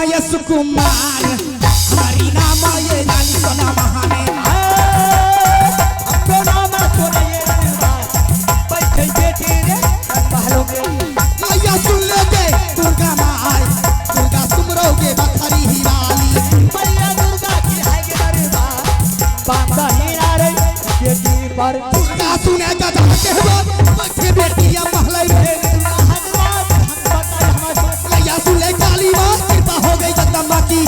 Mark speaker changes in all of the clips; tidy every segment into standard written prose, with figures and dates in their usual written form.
Speaker 1: नय सुकुमार हमारी नाम ये लाली सोना महाने
Speaker 2: अपनो नाम सोना ये बैठे बेटी रे पहलो के
Speaker 1: लैया सुन ले दे दुर्गा माई दुर्गा सुमरोगे बखरी ही वाली
Speaker 2: मैया दुर्गा की है के दरबार बांधा हीरा रे बेटी पर
Speaker 1: दुर्गा सुने का जाते हो बैठे बेटी या महले में लैया सुन ले काली मां कृपा हो गई जगदम्बा की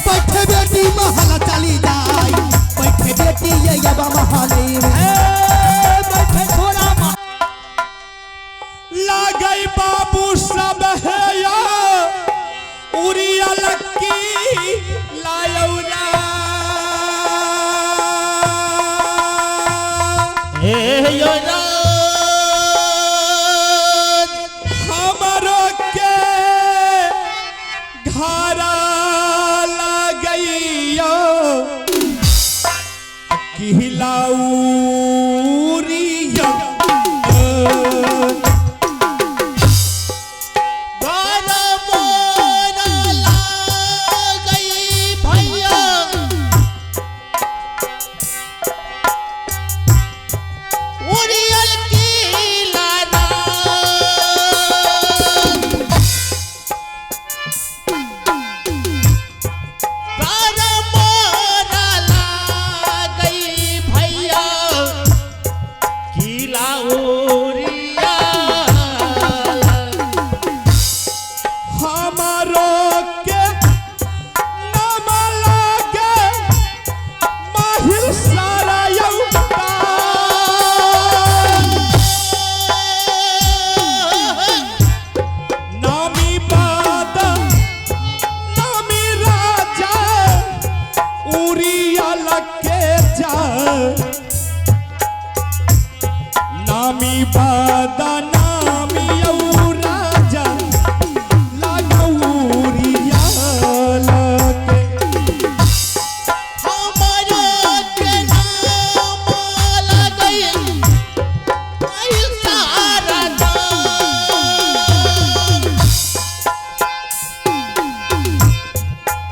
Speaker 1: बैठे बेटी महल चली जाए बैठे बेटी ये यबा महले में
Speaker 2: बैठे छोरा
Speaker 3: लागई बाबू सब है या उरिया लक्की लायौरा
Speaker 2: हे यो
Speaker 3: हमरो के घरा लगइयो किहिलाउरिया नामी बादा नामी औ राजा लगौरिया लगे
Speaker 2: हमारो के नाम लगई सारा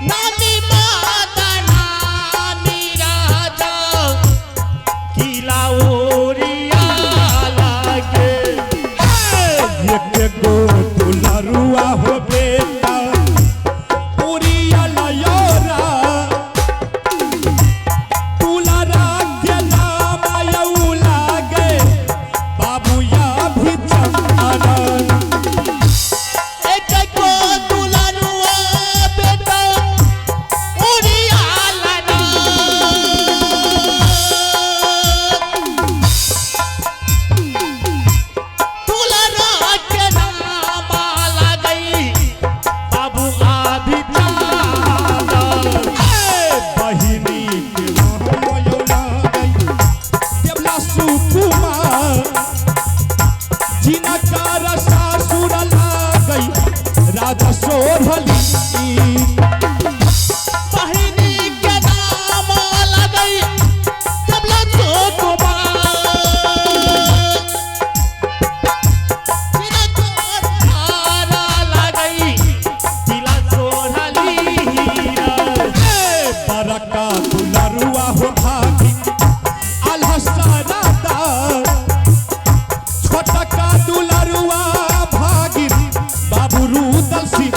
Speaker 2: नामी माता नामी राजा किलाओरिया लागे
Speaker 3: एक गो दुलरुआ हो बेटा उरिया लयोरा दुलरा के नाम यौ लागे बाबूया भी चंदन
Speaker 2: एक को दुलरुआ बेटा उरिया लाना दुलरा के नाम लगई बाबू आभी चादा
Speaker 3: बहिनी के नाम यौ लागई देवला सुकुमार जिनकर सासुर लागई राजा सोढ़ली
Speaker 2: बहिनी के नाम लगई तबला सुकुमार बिना तोरा लगई दिला सोढ़ली हीरा
Speaker 3: बरका दुलरुआ हो भागी अलहसरादा छोटका दुलरुआ भागी बाबू रूदल सिंह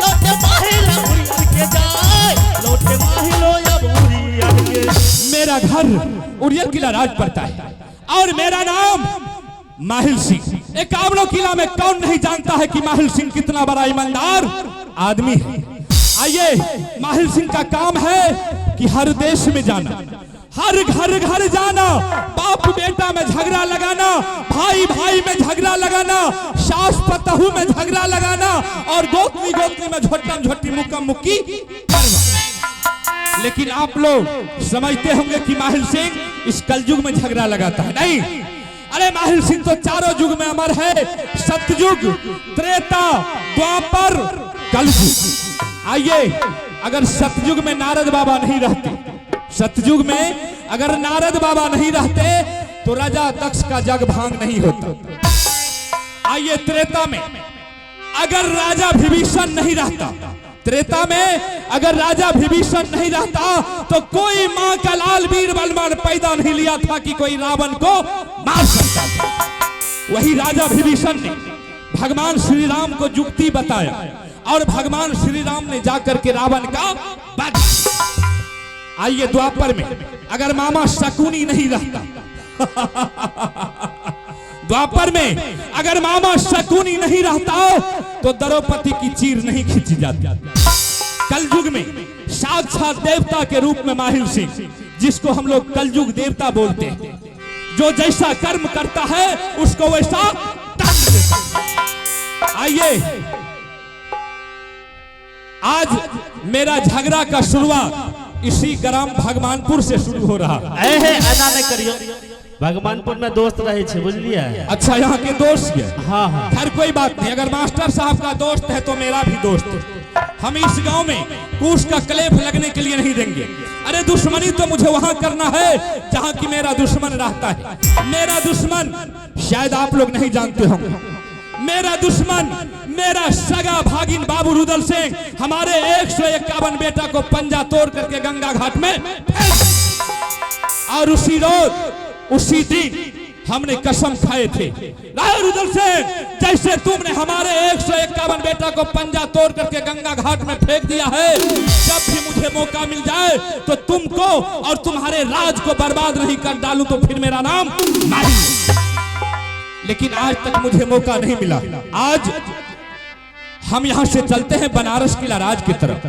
Speaker 2: लौटे माहिला उड़िया के जाए, लौटे माहिलो अब उड़िया के।
Speaker 3: मेरा घर उड़ियल किला राज पड़ता है और मेरा नाम माहिल सिंह। एक काबलो किला में कौन नहीं जानता है कि माहिल सिंह कितना बड़ा ईमानदार आदमी है। आइए, माहिल सिंह का काम है कि हर देश में जाना, हर घर घर जाना, बाप बेटा में झगड़ा लगाना, भाई भाई में झगड़ा लगाना, सास पतहू में झगड़ा लगाना और गोतनी गोतनी में झोटम झोटी मुक्कम मुक्की करना। लेकिन आप लोग समझते होंगे कि माहिल सिंह इस कलयुग में झगड़ा लगाता है। नहीं, अरे माहिल सिंह तो चारों युग में अमर है, सतयुग, त्रेता, द्वापर, कलयुग। आइए, अगर सतयुग में नारद बाबा नहीं रहते, सतयुग में अगर नारद बाबा नहीं रहते तो राजा दक्ष का जग भांग नहीं होता। आइए, त्रेता में अगर राजा विभीषण नहीं रहता, त्रेता में अगर राजा विभीषण नहीं रहता तो कोई मां का लाल वीर बलवान पैदा नहीं लिया था कि कोई रावण को मार सकता था। वही राजा विभीषण ने भगवान श्री राम को युक्ति बताया और भगवान श्री राम ने जाकर के रावण का वध। आइए, द्वापर में अगर मामा शकुनी नहीं रहता द्वापर में अगर मामा शकुनी नहीं रहता तो द्रौपदी की चीर नहीं खींची जाती। कलयुग में साक्षात देवता के रूप में माहिल सिंह, जिसको हम लोग कलयुग देवता बोलते हैं, जो जैसा कर्म करता है उसको वैसा दंड देता है। आइए, आज मेरा झगड़ा का शुरुआत इसी ग्राम भगवानपुर से शुरू हो रहा है।
Speaker 2: ऐना नहीं करियो, भगवानपुर में दोस्त रहे छे, बुझलिए।
Speaker 3: अच्छा, यहाँ के दोस्त है?
Speaker 2: हाँ हाँ,
Speaker 3: खैर कोई बात नहीं, अगर मास्टर साहब का दोस्त है तो मेरा भी दोस्त है। हम इस गांव में कूश का क्लेफ लगने के लिए नहीं देंगे। अरे दुश्मनी तो मुझे वहां करना है जहां की मेरा दुश्मन रहता है। मेरा दुश्मन शायद आप लोग नहीं जानते होंगे, मेरा दुश्मन मेरा सगा भागिन बाबू रुदल सिंह हमारे 151 बेटा को पंजा तोड़ करके गंगा घाट में और उसी रोज उसी दिन हमने कसम खाए थे, रुदल सिंह जैसे तुमने हमारे 151 बेटा को पंजा तोड़ करके गंगा घाट में फेंक दिया है, जब भी मुझे मौका मिल जाए तो तुमको और तुम्हारे राज को बर्बाद नहीं कर डालूं तो फिर मेरा नाम माहिल। लेकिन आज तक मुझे मौका नहीं मिला। आज हम यहां से चलते हैं बनारस किला राज की तरफ,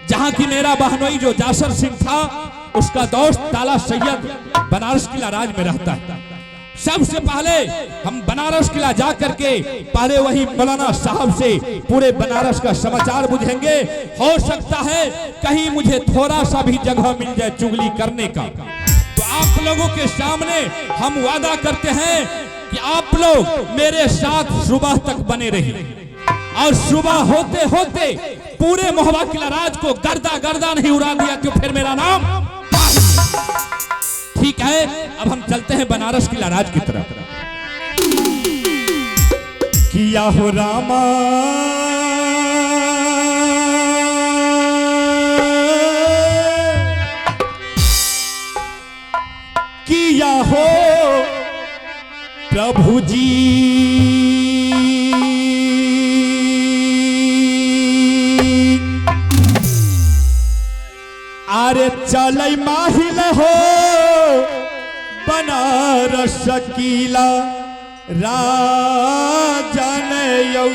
Speaker 3: जहां की मेरा बहनोई जो जासर सिंह था उसका दोस्त ताला सैयद बनारस किला राज में रहता है। सबसे पहले हम बनारस किला जा करके पहले वही मौलाना साहब से पूरे बनारस का समाचार बुझेंगे। हो सकता है कहीं मुझे थोड़ा सा भी जगह मिल जाए चुगली करने का, तो आप लोगों के सामने हम वादा करते हैं कि आप लोग मेरे साथ सुबह तक बने रहिए और सुबह होते होते पूरे मोहबा किला राज को गर्दा गर्दा नहीं उड़ा दिया तो फिर मेरा नाम ठीक है। अब हम चलते हैं बनारस किला राज की तरफ। किया हो रामा किया हो प्रभु जी अरे चलै माहिल हो बनारस किला राजन यौ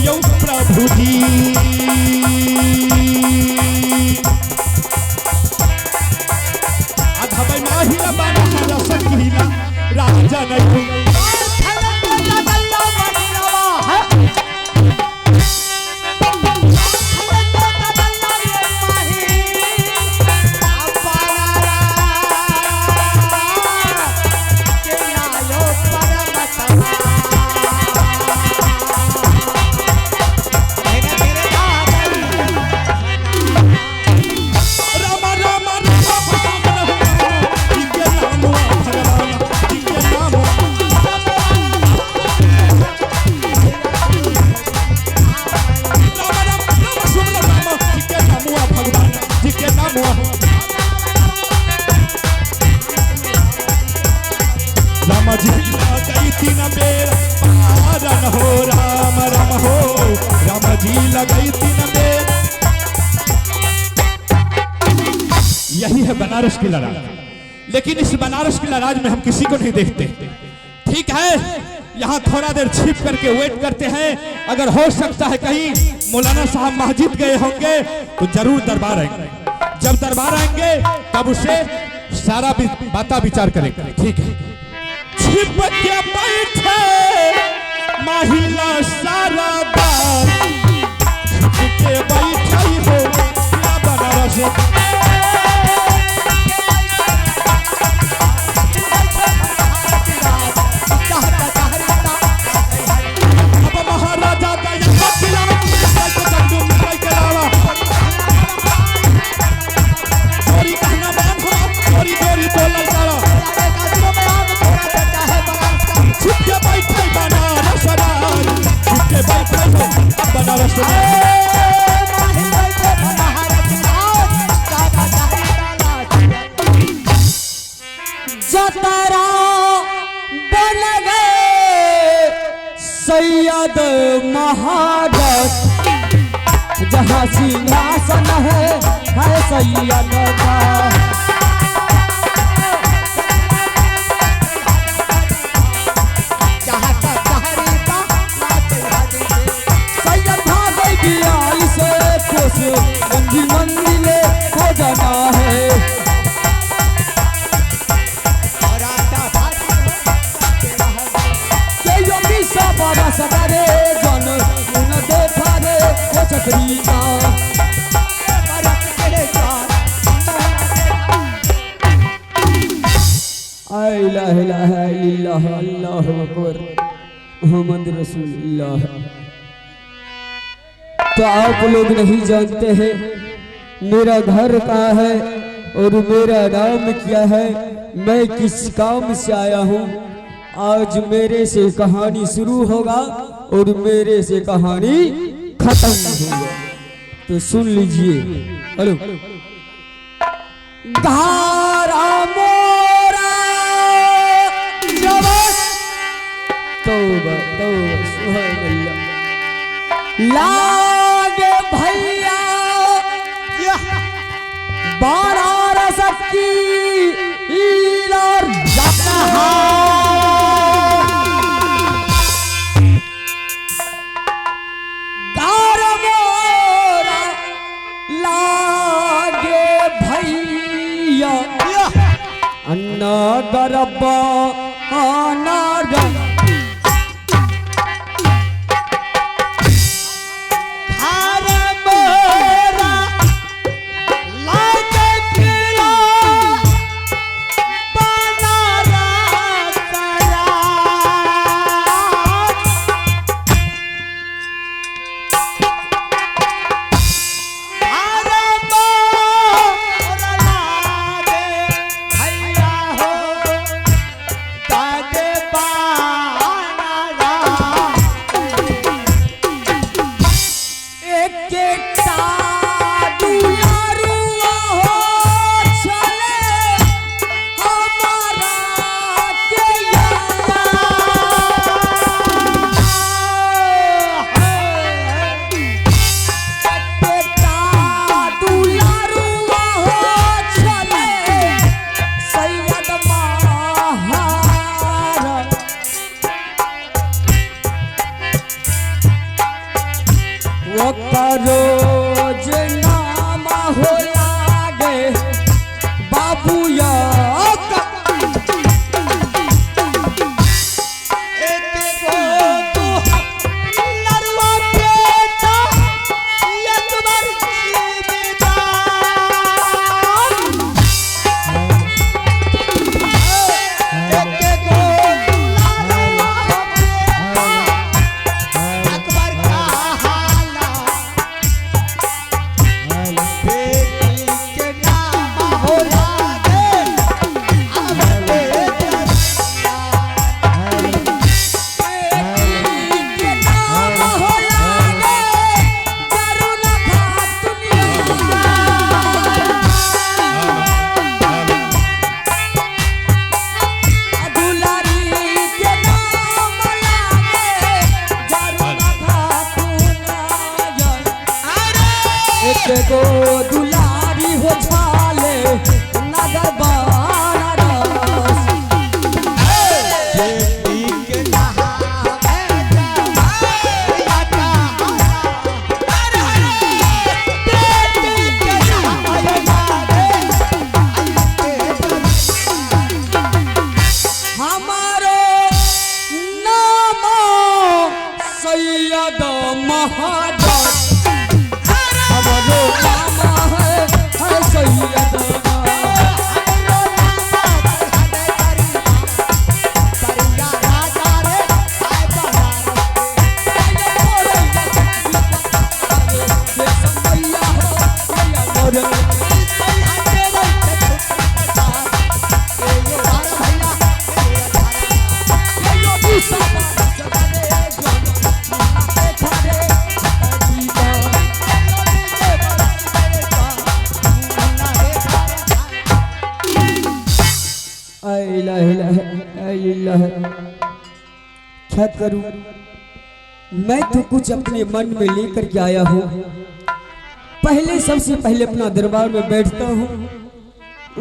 Speaker 3: यो प्रभु जी। अधबै माहिला बना सकीला राजा नहीं यही है बनारस की लड़ाई। लेकिन इस बनारस की लड़ाई में हम किसी को नहीं देखते। ठीक है, यहाँ थोड़ा देर छिप करके वेट करते हैं। अगर हो सकता है कहीं मौलाना साहब मस्जिद गए होंगे तो जरूर दरबार आएंगे। जब दरबार आएंगे तब उसे सारा बाता विचार करेंगे। ठीक है, छिप के बैठे महिला सारा बार छिप के बैठे हो बनारस।
Speaker 2: जतरा बन गए सैयद महारथ, जहाँ सिंहासन है सैयद का। मंजिल मंजिले हो जाना है। योगी साबारा सकारे जन न देखा रे ओ छतरी का। ला इलाहा इल्लल्लाह अल्लाहु अकबर मुहम्मद रसूलुल्लाह। तो आप लोग नहीं जानते हैं मेरा घर कहाँ है और मेरा नाम क्या है, मैं किस काम से आया हूँ। आज मेरे से कहानी शुरू होगा और मेरे से कहानी खत्म होगा, तो सुन लीजिए। हेलो धारा मोरा जवान तौबा तौबा सुभान अल्लाह लागे भैया बनारस की लागे भैया अन्ना गरबा आना रोज नाम हो लागे बाबू या को दुलारी हो छाले नगर बनारस
Speaker 1: बेटी के नहा
Speaker 2: हमारो नाम सैयद महाजन हमारो नाम है सैयद क्या करूं मैं तो कुछ अपने मन में लेकर के आया हूं। पहले सबसे पहले अपना दरबार में बैठता हूं,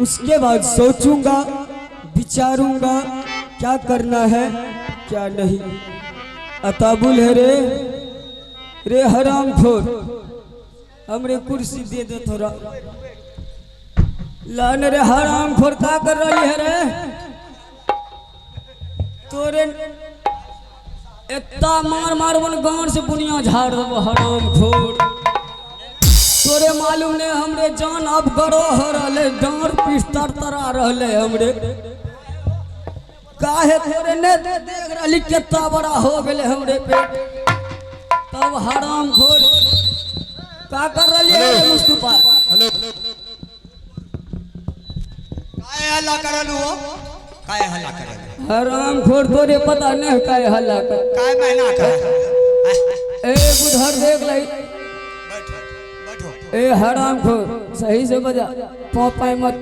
Speaker 2: उसके बाद सोचूंगा विचारूंगा क्या करना है क्या नहीं। अताबुल है रे हराम खोर हमरे कुर्सी दे दे थोड़ा लान रे हराम खोर क्या कर रही है रे तोरे इतना मार मार मन गांड से बुनिया झाड़ दो हराम खोर तोरे मालूम ने हमरे जान अब गड़ो हो रहे डांड पिस्तर तरा रहे हमरे काहे तोरे ने देख रही कितना बड़ा हो गए हमरे पेट तब हराम खोर का कर रही है मुस्तफा
Speaker 1: हेलो काय हल्ला करलू हो काय हल्ला करलू
Speaker 2: हराम खोर तोरे पता नहीं काय हल्ला कर
Speaker 1: काय महीना का
Speaker 2: ए बुधर देख लई
Speaker 1: बैठो
Speaker 2: ए हराम खोर सही से बजा पाए मत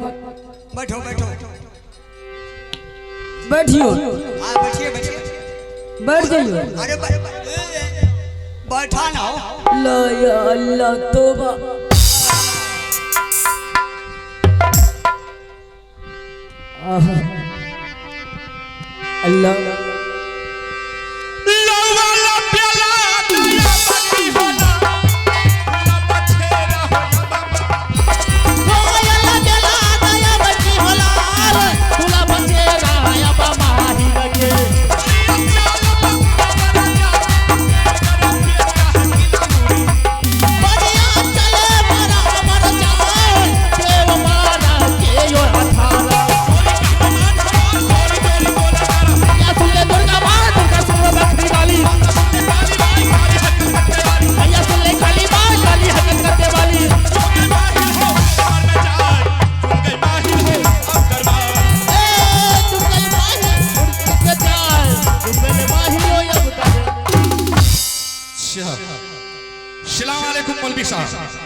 Speaker 1: बैठो बैठो
Speaker 2: बैठियो
Speaker 1: हाँ बैठिए बैठिए
Speaker 2: बैठ जाइयो
Speaker 1: अरे बैठा ना हो
Speaker 2: ला या अल्लाह तौबा आहा अल्लाह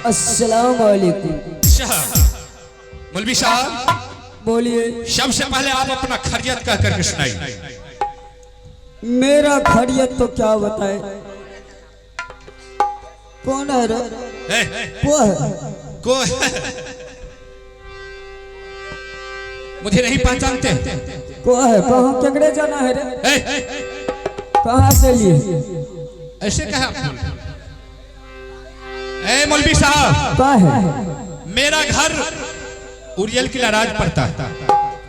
Speaker 2: अस्सलाम वालेकुम।
Speaker 3: मौलवी साहब
Speaker 2: बोलिए।
Speaker 3: सबसे पहले आप अपना खैरियत कह करके सुनाइए।
Speaker 2: मेरा खैरियत तो क्या बताए। कौन है रे? वो है
Speaker 3: को मुझे नहीं पहचानते।
Speaker 2: को है कहाँ केकड़े जाना है रे? कहाँ से लिए?
Speaker 3: ऐसे कहा आप ए मौलवी साहब,
Speaker 2: का है
Speaker 3: मेरा घर उरियल किला राज पड़ता है।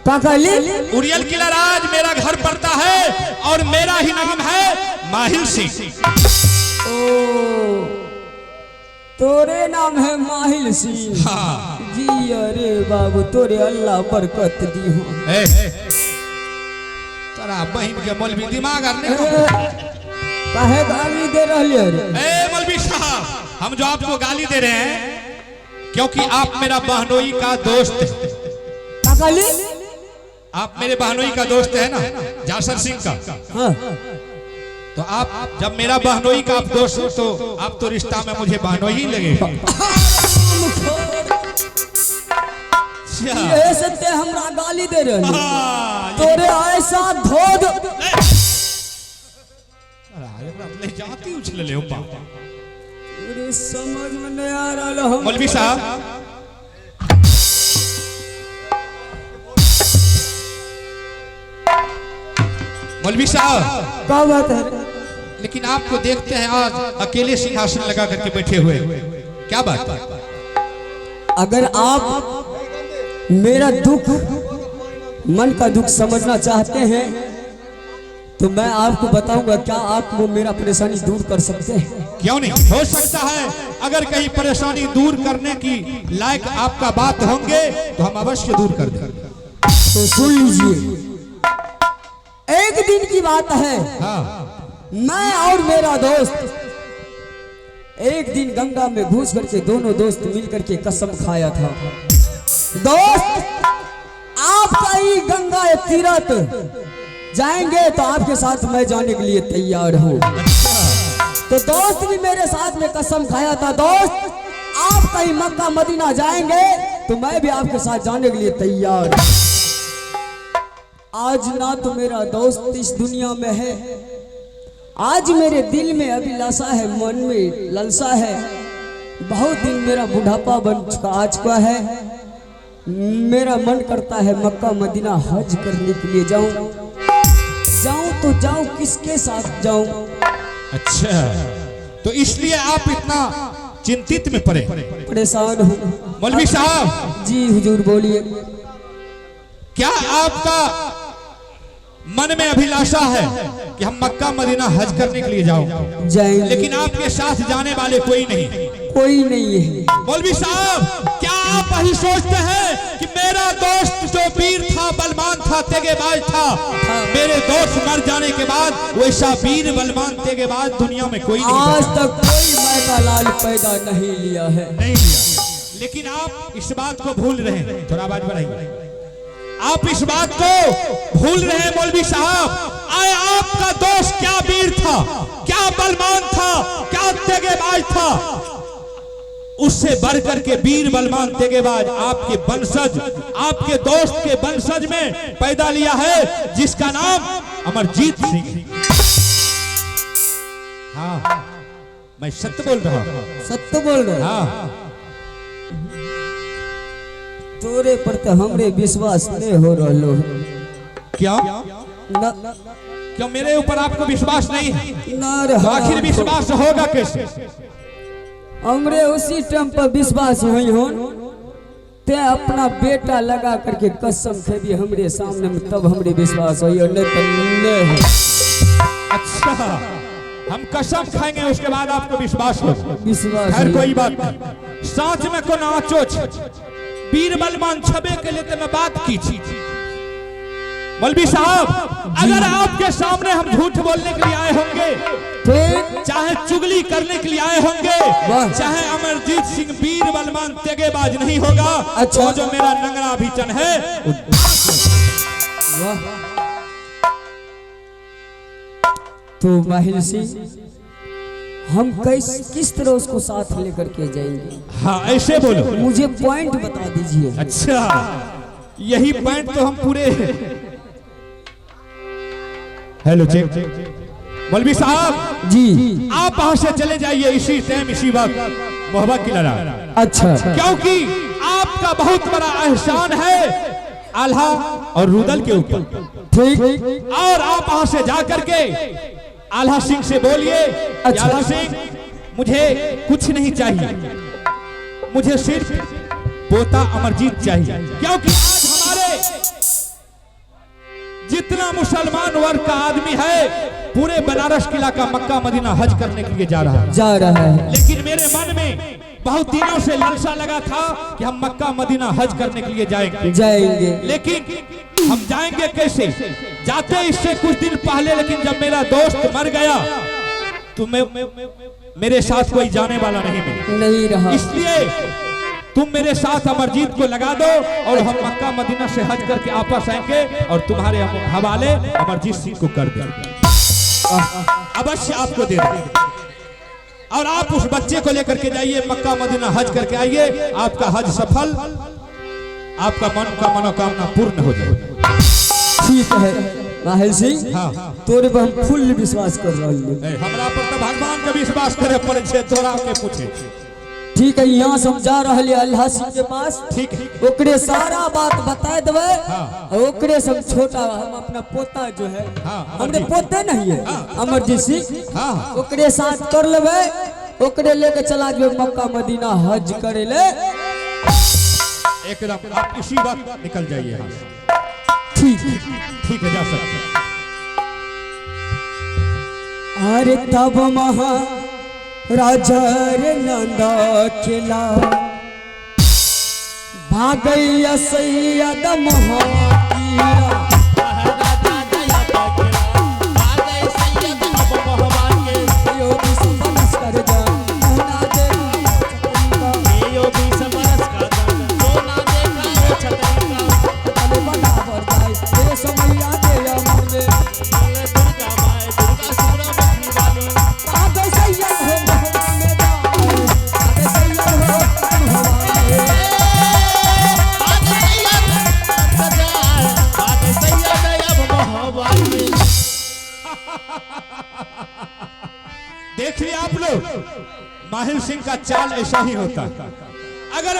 Speaker 2: का कहली?
Speaker 3: उरियल किला राज मेरा घर पड़ता है और मेरा ही नाम है माहिर सिंह।
Speaker 2: ओ, तोरे नाम है माहिल सिंह?
Speaker 3: हाँ।
Speaker 2: जी अरे बाबू, तोरे अल्लाह बरकत दी हो।
Speaker 3: तोरा बहन के मौलवी दिमाग आने
Speaker 2: काहे गाली दे रहे रे?
Speaker 3: ए मौलवी साहब, हम जो आपको गाली दे रहे हैं क्योंकि आप मेरा बहनोई का दोस्त है।
Speaker 2: का कहली?
Speaker 3: आप मेरे बहनोई का दोस्त है ना, जासर सिंह का।
Speaker 2: हाँ।
Speaker 3: तो आप जब मेरा बहनोई का आप दोस्त हो तो आप तो रिश्ता में मुझे बहनोई ही लगेगा।
Speaker 2: ये सत्य हमरा गाली दे रहे हैं।
Speaker 3: हाँ,
Speaker 2: तोरे ऐसा धोध
Speaker 3: ले जाती उछल ले ऊपर।
Speaker 2: तोरे समझ में नहीं आ रहा हम।
Speaker 3: मौलवी साहब, मौलवी साहब,
Speaker 2: क्या बात है?
Speaker 3: लेकिन आपको देखते हैं आज अकेले सिंहासन लगा करके बैठे हुए, क्या बात?
Speaker 2: अगर आप मेरा दुख, मन का दुख समझना चाहते हैं तो मैं आपको बताऊंगा। क्या आप वो मेरा परेशानी दूर कर सकते हैं?
Speaker 3: क्यों नहीं हो सकता है। अगर कहीं परेशानी दूर करने की लायक आपका बात होंगे तो हम अवश्य दूर कर देंगे।
Speaker 2: तो सुन लीजिए, एक दिन की बात है।
Speaker 3: हाँ।
Speaker 2: मैं और मेरा दोस्त एक दिन गंगा में घुस करके दोनों दोस्त मिल करके कसम खाया था, दोस्त आपका ही गंगा तीरथ जाएंगे तो आपके साथ मैं जाने के लिए तैयार हूँ। तो दोस्त भी मेरे साथ में कसम खाया था, दोस्त आप कहीं मक्का मदीना जाएंगे तो मैं भी आपके साथ जाने के लिए तैयार हूँ। आज ना तो मेरा दोस्त इस दुनिया में है, आज मेरे दिल में अभिलाषा है, मन में ललसा है। बहुत दिन मेरा बुढ़ापा बन चुका आ चुका है। मेरा मन करता है मक्का मदीना हज करने के लिए जाऊं तो जाऊं, किसके साथ जाऊं?
Speaker 3: अच्छा, तो इसलिए आप इतना चिंतित में पड़े,
Speaker 2: परेशान हूँ।
Speaker 3: मौलवी साहब
Speaker 2: जी हुजूर बोलिए।
Speaker 3: क्या आपका मन में अभिलाषा है कि हम मक्का मदीना हज करने के लिए जाओ,
Speaker 2: जाएंगे,
Speaker 3: लेकिन आपके साथ जाने वाले कोई नहीं?
Speaker 2: कोई नहीं है।
Speaker 3: मौलवी साहब, क्या आप वही सोचते हैं कि मेरा दोस्त जो वीर था, बलवान था, तेगेबाज था, मेरे दोस्त मर जाने के बाद वैसा वीर बलवान तेगेबाज दुनिया में कोई नहीं?
Speaker 2: आज तक कोई माँ का लाल पैदा नहीं लिया है।
Speaker 3: नहीं लिया। लेकिन आप इस बात को भूल रहे हैं। थोड़ा आवाज बढ़ाइए। आप इस बात को भूल रहे हैं मौलवी साहब। आए आपका दोस्त क्या वीर था, क्या बलवान था, क्या तेगेबाज था? उससे बढ़कर के वीर बलवान तेगेबाज आपके वंशज, आपके दोस्त के वंशज में पैदा लिया है, जिसका नाम अमरजीत सिंह। हाँ, मैं सत्य बोल रहा हूँ।
Speaker 2: सत्य बोल रहे?
Speaker 3: हाँ।
Speaker 2: तोरे पर तो हमरे विश्वास नहीं हो रहा।
Speaker 3: क्या?
Speaker 2: न
Speaker 3: क्यों मेरे ऊपर आपको विश्वास नहीं है? तो आखिर विश्वास होगा कैसे?
Speaker 2: हमरे उसी टाइम पर विश्वास हुई हो, ते अपना बेटा लगा करके कसम खेदी हमरे सामने में, तब हमरे विश्वास हुई, और नहीं तो नहीं हो।
Speaker 3: अच्छा, हम कसम खाएंगे उसके बाद आपको विश्वास हो?
Speaker 2: विश्वास
Speaker 3: खैर कोई बात नहीं। साँच में को नाचो वीर बलवान छबे के लिए मैं बात की थी। मौलवी साहब, अगर आपके सामने हम झूठ बोलने के लिए आए होंगे, चाहे चुगली करने के लिए आए होंगे, चाहे अमरजीत सिंह वीर बलवान तेगेबाज नहीं होगा। अच्छा, तो जो मेरा नंगरा भीचन है
Speaker 2: तो माहिर सिंह, हम किस तरह उसको साथ लेकर के जाएंगे?
Speaker 3: हाँ, ऐसे बोलो,
Speaker 2: मुझे पॉइंट बता दीजिए।
Speaker 3: अच्छा, यही पॉइंट तो हम पूरे। Hello check. मौलवी साहब
Speaker 2: जी,
Speaker 3: आप वहां से चले जाइए इसी टाइम, इसी वक्त मोहब्बत की लड़ा।
Speaker 2: अच्छा,
Speaker 3: क्योंकि आपका बहुत बड़ा एहसान है आल्हा और रुदल के ऊपर।
Speaker 2: ठीक।
Speaker 3: और आप वहां से जाकर के आल्हा सिंह से बोलिए, अच्छा। आल्हा सिंह, मुझे कुछ नहीं चाहिए, मुझे सिर्फ पोता अमरजीत चाहिए, क्योंकि आज हमारे जितना मुसलमान वर्ग का आदमी है पूरे बनारस किला का मक्का मदीना हज करने के लिए जा रहा है। लेकिन मेरे मन में बहुत दिनों से लालसा लगा था कि हम मक्का मदीना हज करने के लिए जाएंगे। लेकिन हम जाएंगे कैसे? जाते इससे कुछ दिन पहले, लेकिन जब मेरा दोस्त मर गया तो मेरे साथ कोई जाने वाला नहीं रहा। इसलिए तुम मेरे साथ अमरजीत को लगा दो और हम मक्का मदीना से हज करके वापस आएंगे और तुम्हारे हवाले अमरजीत सिंह को कर देंगे। अवश्य आपको दे देंगे और आप उस बच्चे को लेकर के जाइए, मक्का मदीना हज करके आइए, आपका हज सफल, आपका मन का मनोकामना पूर्ण हो जाएगा।
Speaker 2: ठीक है माहिल सिंह,
Speaker 3: हाँ
Speaker 2: तोरे पर हम फुल विश्वास कर रहे हैं।
Speaker 3: हमरा पर तो भगवान का विश्वास करे पड़े छे, तोरा के पूछे।
Speaker 2: ठीक है, यहाँ से हम जा रहे हैं अल्लाह सिंह के पास।
Speaker 3: ठीक है,
Speaker 2: ओकरे सारा बात बता देवे।
Speaker 3: हाँ।
Speaker 2: और ओकरे से छोटा हम अपना पोता जो है,
Speaker 3: हाँ,
Speaker 2: हमने पोते नहीं है, अमरजीत सिंह,
Speaker 3: हाँ,
Speaker 2: ओकरे साथ कर लेवे, ओकरे लेके चला जाए मक्का मदीना हज करे ले।
Speaker 3: एकदम आप इसी वक्त निकल जाइए यहाँ से। ठीक है, जा सकते।
Speaker 2: अरे तब महा राजा रे नंदा किला भागैया सैयद महाकिया।
Speaker 3: देखिए आप लोग, माहिल सिंह का चाल ऐसा ही होता है। अगर